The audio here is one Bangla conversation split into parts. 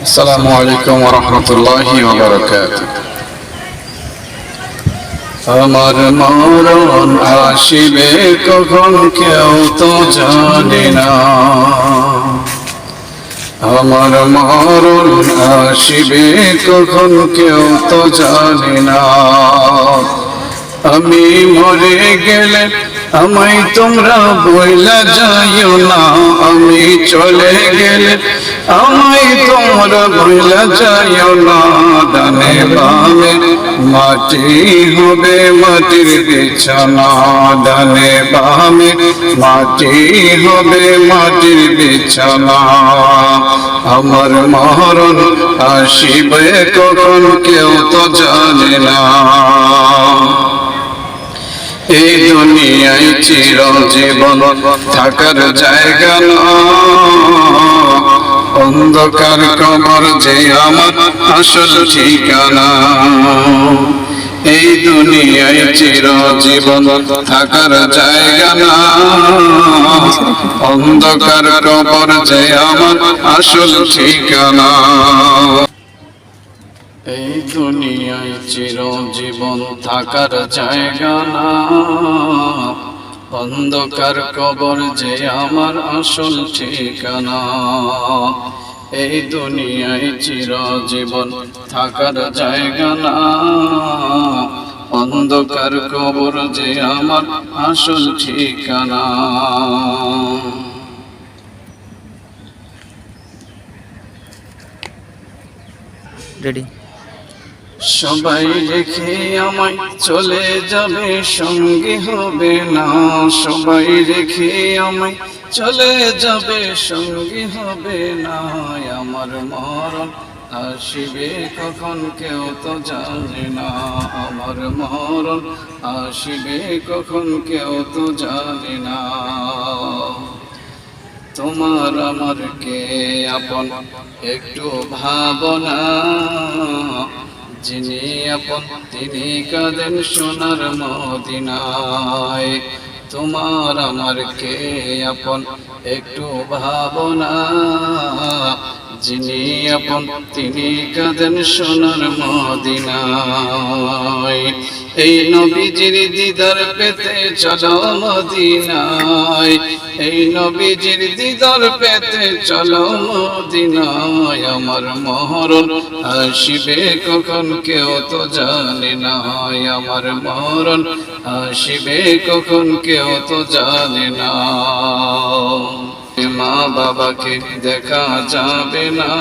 আসসালামু আলাইকুম ওয়া রাহমাতুল্লাহি ওয়া বারাকাতুহু। আমার মরণ আসিবে কখন কেউ তো জানে না, আমার মরণ আসিবে কখন কেউ তো জানে না। আমি মরে গেলে আমায় তোমরা বইলা যাইও না, আমি চলে গেলে আমায় তোমরা বইলা যাইও না। ডানে বামে মাটি হবে মাটির বিছানা, ডানে বামে মাটি হবে মাটির বিছানা। আমার মরণ আসিবে কখন কেউ তো জানে না। এই দুনিয়ায় চিরজীবন থাকার জায়গা না, অন্ধকার কবর যে আমার আসল ঠিকানা। এই দুনিয়ায় চিরজীবন থাকার জায়গা না, অন্ধকার কবর যে আমার আসল ঠিকানা। এই দুনিয়ায় চিরজীবন থাকার জায়গা না, অন্ধকার কবর যে আমার আসল ঠিকানা। এই দুনিয়ায় চিরজীবন থাকার জায়গা না, অন্ধকার কবর যে আমার আসল ঠিকানা। রেডি। সবাই রেখে আমায় চলে যাবে, সঙ্গে হবে না। সবাই রেখে আমায় চলে যাবে, সঙ্গে হবে না। আমার মরণ আসিবে কখন কেউ তো জানে না, আমার মরণ আসিবে কখন কেউ তো জানে না। তোমার আমার কে আপন একটু ভাবনা, যিনি আপন তিনি কাঁদেন সোনার মদিনায়। তোমার আমার কে আপন একটু ভাবনা, যিনি আপন তিনি কাঁদেন সোনার মদিনায়। এই নবীজির দিদার পেতে চলো মদিনায়, এই নবীজির দিদার পেতে চলো মদিনায়। আমার মরণ আসিবে কখন কেউ তো জানে না, আমার মরণ আসিবে কখন কেউ তো জানে না। মা বাবাকে দেখা যাবে না,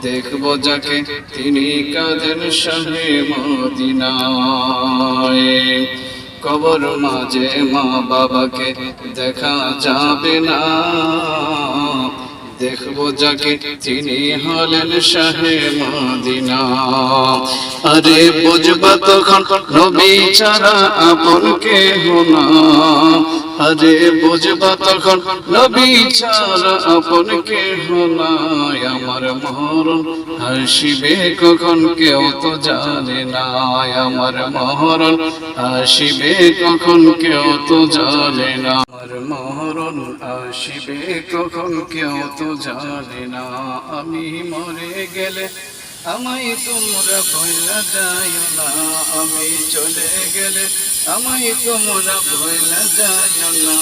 দেখবো যাকে তিনি কাঁদেন শাহে মদিনায়। কবর মাঝে মা বাবাকে দেখা যাবে না, দেখবো যাকে তিনি হলেন শাহে মদিনা। আরে বুঝবা তখন নবী ছাড়া আপন কেহ না, আরে বুঝবা তখন নবী ছাড়া আপন কেহ না। আমার মরণ আসিবে কখন কেউ তো জানে না, আমার মরণ আসিবে কখন কেউ তো জানে না। আমার মরণ আসিবে কখন কেউ তো জানে না। আমি মরে গেলে আমায় তোমরা ভুলা যাইও না, আমি চলে গেলে আমায় তোমরা ভুলা যাইও না।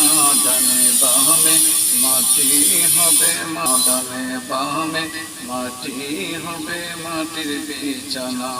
ডানে বামে মাটি হবে মা, ডানে বামে মাটি হবে মাটির বিছানা।